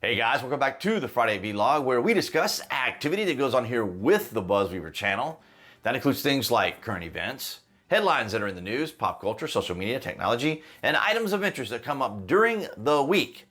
Hey guys, welcome back to the Friday Vlog, where we discuss activity that goes on here with the BuzWeaver channel. That includes things like current events, headlines that are in the news, pop culture, social media, technology, and items of interest that come up during the week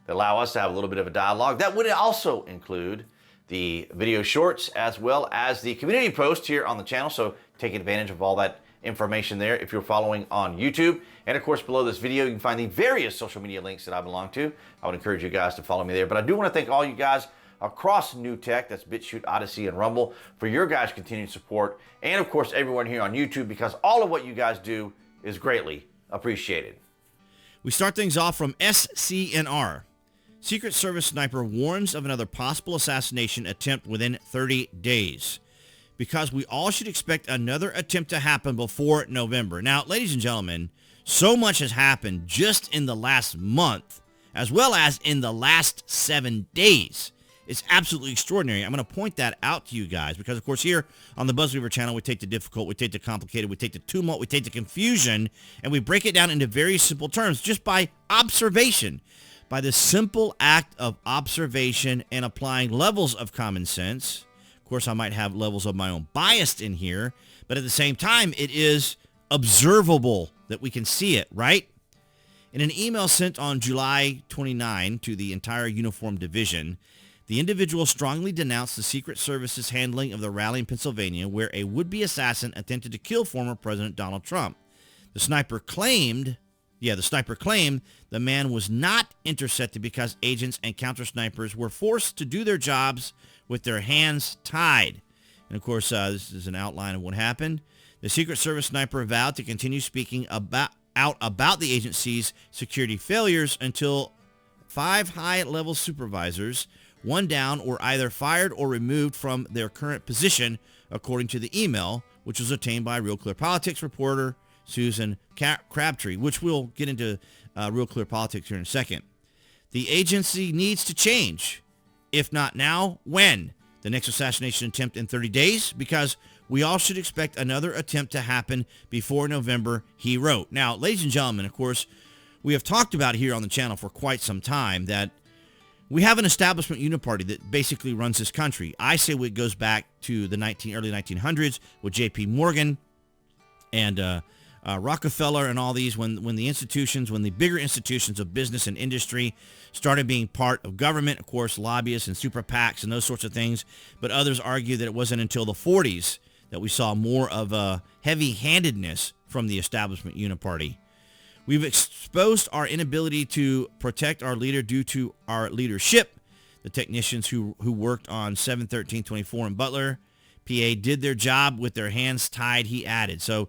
that allow us to have a little bit of a dialogue. That would also include the video shorts as well as the community post here on the channel, so take advantage of all that information there if you're following on YouTube. And of course, below this video, you can find the various social media links that I belong to. I would encourage you guys to follow me there. But I do want to thank all you guys across New Tech, that's BitChute, Odyssey, and Rumble, for your guys' continued support. And of course, everyone here on YouTube, because all of what you guys do is greatly appreciated. We start things off from SCNR. Secret Service sniper warns of another possible assassination attempt within 30 days. Because we all should expect another attempt to happen before November. Now, ladies and gentlemen, so much has happened just in the last month, as well as in the last 7 days. It's absolutely extraordinary. I'm going to point that out to you guys because, of course, here on the BuzWeaver channel, we take the difficult, we take the complicated, we take the tumult, we take the confusion, and we break it down into very simple terms just by observation. By the simple act of observation and applying levels of common sense. Of course, I might have levels of my own bias in here, but at the same time, it is observable that we can see it, right? In an email sent on July 29 to the entire uniformed division, the individual strongly denounced the Secret Service's handling of the rally in Pennsylvania where a would-be assassin attempted to kill former President Donald Trump. The sniper claimed the man was not intercepted because agents and counter-snipers were forced to do their jobs with their hands tied. And of course, this is an outline of what happened. The Secret Service sniper vowed to continue speaking about the agency's security failures until 5 high-level supervisors, one down, were either fired or removed from their current position, according to the email, which was obtained by Real Clear Politics reporter Susan Crabtree, which we'll get into Real Clear Politics here in a second. The agency needs to change. If not now, when? The next assassination attempt in 30 days? Because we all should expect another attempt to happen before November, he wrote. Now, ladies and gentlemen, of course, we have talked about here on the channel for quite some time that we have an establishment uniparty that basically runs this country. I say it goes back to the early 1900s with J.P. Morgan and Rockefeller and all these, when the bigger institutions of business and industry started being part of government, of course, lobbyists and super PACs and those sorts of things. But others argue that it wasn't until the 40s that we saw more of a heavy-handedness from the establishment uniparty. We've exposed our inability to protect our leader due to our leadership. The technicians who worked on 7/13/24 in Butler, PA, did their job with their hands tied, he added. So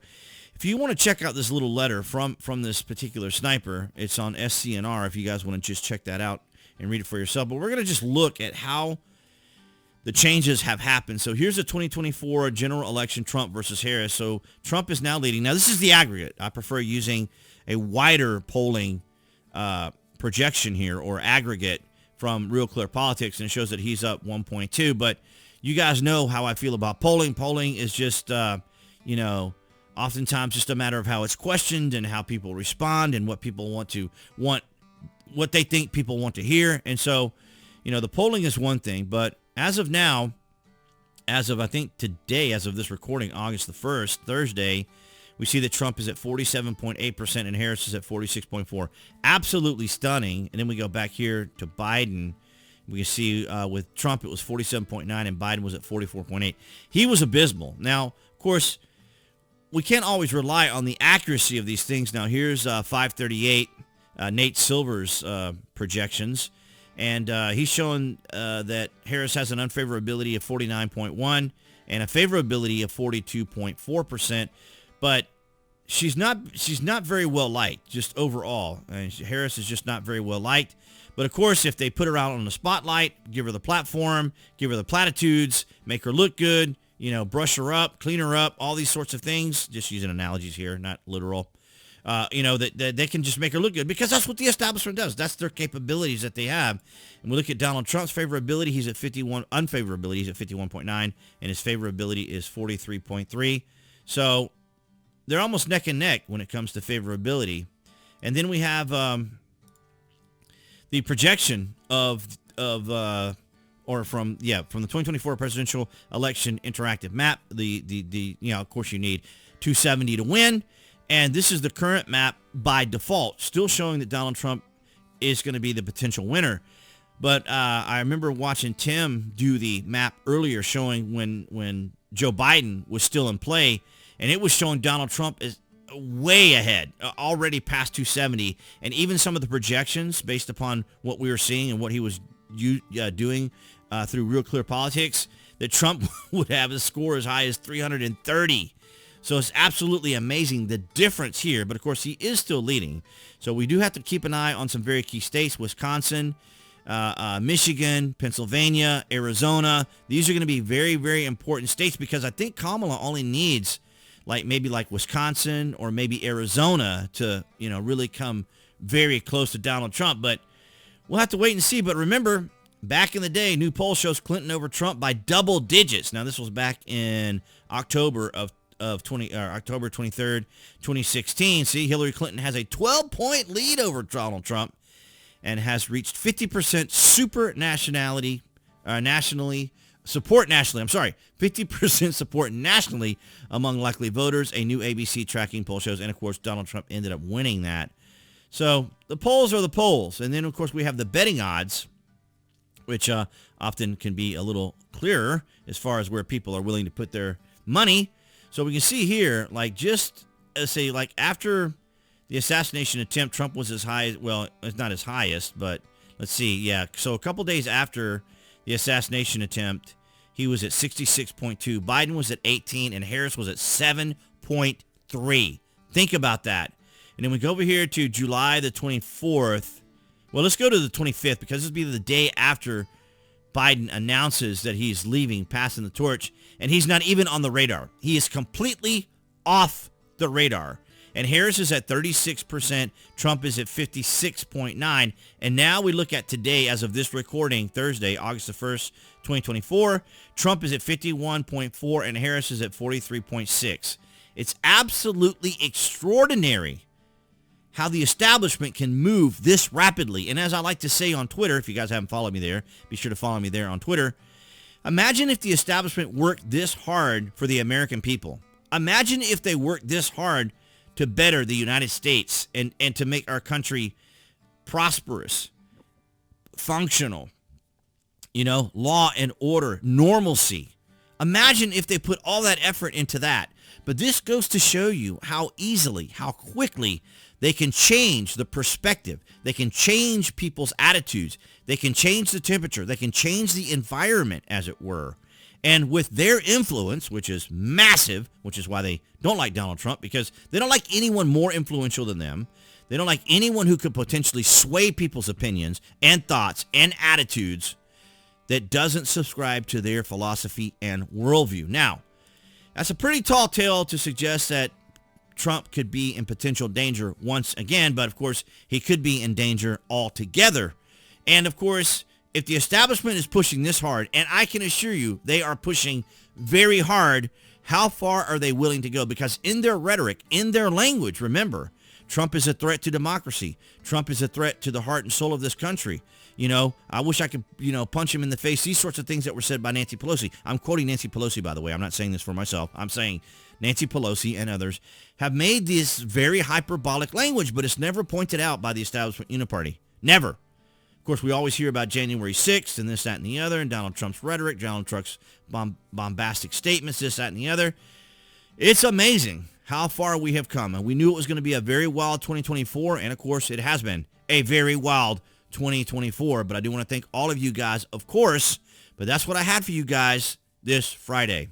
if you want to check out this little letter from this particular sniper, it's on SCNR if you guys want to just check that out and read it for yourself. But we're going to just look at how the changes have happened. So here's the 2024 general election, Trump versus Harris. So Trump is now leading. Now, this is the aggregate. I prefer using a wider polling projection here, or aggregate, from Real Clear Politics, and it shows that he's up 1.2. But you guys know how I feel about polling. Polling is just, oftentimes just a matter of how it's questioned and how people respond and what people what they think people want to hear. And so, the polling is one thing, but as of now, I think today, as of this recording, August the 1st, Thursday, we see that Trump is at 47.8% and Harris is at 46.4%. Absolutely stunning. And then we go back here to Biden. We can see with Trump, it was 47.9 and Biden was at 44.8. He was abysmal. Now, of course, we can't always rely on the accuracy of these things. Now, here's 538, Nate Silver's projections. And he's showing that Harris has an unfavorability of 49.1 and a favorability of 42.4%. But she's not very well liked, just overall. Harris is just not very well liked. But, of course, if they put her out on the spotlight, give her the platform, give her the platitudes, make her look good, brush her up, clean her up, all these sorts of things, just using analogies here, not literal, that they can just make her look good, because that's what the establishment does. That's their capabilities that they have. And we look at Donald Trump's favorability. He's at 51, unfavorability, he's at 51.9, and his favorability is 43.3. So they're almost neck and neck when it comes to favorability. And then we have the projection of from the 2024 presidential election interactive map. Of course you need 270 to win. And this is the current map by default, still showing that Donald Trump is going to be the potential winner. But I remember watching Tim do the map earlier showing when Joe Biden was still in play, and it was showing Donald Trump is way ahead, already past 270. And even some of the projections based upon what we were seeing and what he was doing through Real Clear Politics, that Trump would have a score as high as 330. So it's absolutely amazing the difference here. But, of course, he is still leading. So we do have to keep an eye on some very key states, Wisconsin, Michigan, Pennsylvania, Arizona. These are going to be very, very important states because I think Kamala only needs maybe Wisconsin or maybe Arizona to, really come very close to Donald Trump. But we'll have to wait and see. But remember, back in the day, new poll shows Clinton over Trump by double digits. Now, this was back in October October 23rd, 2016. See, Hillary Clinton has a 12-point lead over Donald Trump and has reached 50% support nationally. 50% support nationally among likely voters. A new ABC tracking poll shows, and of course, Donald Trump ended up winning that. So the polls are the polls, and then of course we have the betting odds, which often can be a little clearer as far as where people are willing to put their money. So we can see here, after the assassination attempt, Trump was as high, well, it's not his highest, but let's see, yeah. So a couple days after the assassination attempt, he was at 66.2. Biden was at 18, and Harris was at 7.3. Think about that. And then we go over here to July the 24th. Well, let's go to the 25th because this will be the day after Biden announces that he's leaving, passing the torch, and he's not even on the radar. He is completely off the radar. And Harris is at 36%. Trump is at 56.9. And now we look at today, as of this recording, Thursday, August the 1st, 2024. Trump is at 51.4 and Harris is at 43.6. It's absolutely extraordinary how the establishment can move this rapidly. And as I like to say on Twitter, if you guys haven't followed me there, be sure to follow me there on Twitter. Imagine if the establishment worked this hard for the American people. Imagine if they worked this hard to better the United States and to make our country prosperous, functional, law and order, normalcy. Imagine if they put all that effort into that. But this goes to show you how easily, how quickly they can change the perspective. They can change people's attitudes. They can change the temperature. They can change the environment, as it were. And with their influence, which is massive, which is why they don't like Donald Trump, because they don't like anyone more influential than them. They don't like anyone who could potentially sway people's opinions and thoughts and attitudes that doesn't subscribe to their philosophy and worldview. Now, that's a pretty tall tale to suggest that Trump could be in potential danger once again, but of course, he could be in danger altogether. And of course, if the establishment is pushing this hard, and I can assure you they are pushing very hard, how far are they willing to go? Because in their rhetoric, in their language, remember, Trump is a threat to democracy. Trump is a threat to the heart and soul of this country. I wish I could, punch him in the face. These sorts of things that were said by Nancy Pelosi. I'm quoting Nancy Pelosi, by the way. I'm not saying this for myself. I'm saying Nancy Pelosi and others have made this very hyperbolic language, but it's never pointed out by the establishment uniparty. Never. Of course, we always hear about January 6th and this, that, and the other, and Donald Trump's rhetoric, Donald Trump's bombastic statements, this, that, and the other. It's amazing how far we have come. And we knew it was going to be a very wild 2024, and of course, it has been a very wild 2024. But I do want to thank all of you guys, of course. But that's what I had for you guys this Friday.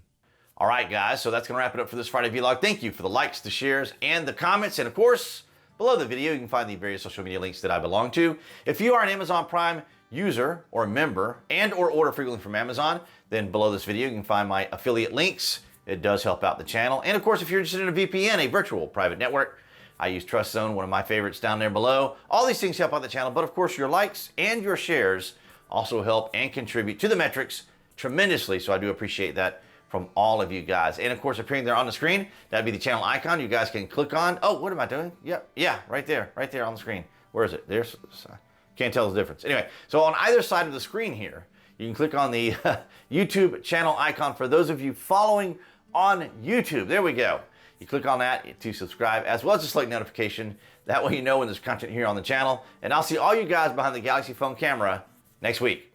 All right, guys, so that's going to wrap it up for this Friday vlog. Thank you for the likes, the shares, and the comments. And of course, below the video, you can find the various social media links that I belong to. If you are an Amazon Prime user or member and or order frequently from Amazon, then below this video, you can find my affiliate links. It does help out the channel. And of course, if you're interested in a VPN, a virtual private network, I use TrustZone, one of my favorites down there below. All these things help out the channel, but of course, your likes and your shares also help and contribute to the metrics tremendously. So I do appreciate that from all of you guys. And of course, appearing there on the screen, that'd be the channel icon you guys can click on. Oh, what am I doing? Yeah, right there on the screen. Where is it? There's Can't tell the difference. Anyway, so on either side of the screen here, you can click on the YouTube channel icon for those of you following on YouTube. There we go. You click on that to subscribe, as well as the select notification. That way you know when there's content here on the channel. And I'll see all you guys behind the Galaxy phone camera next week.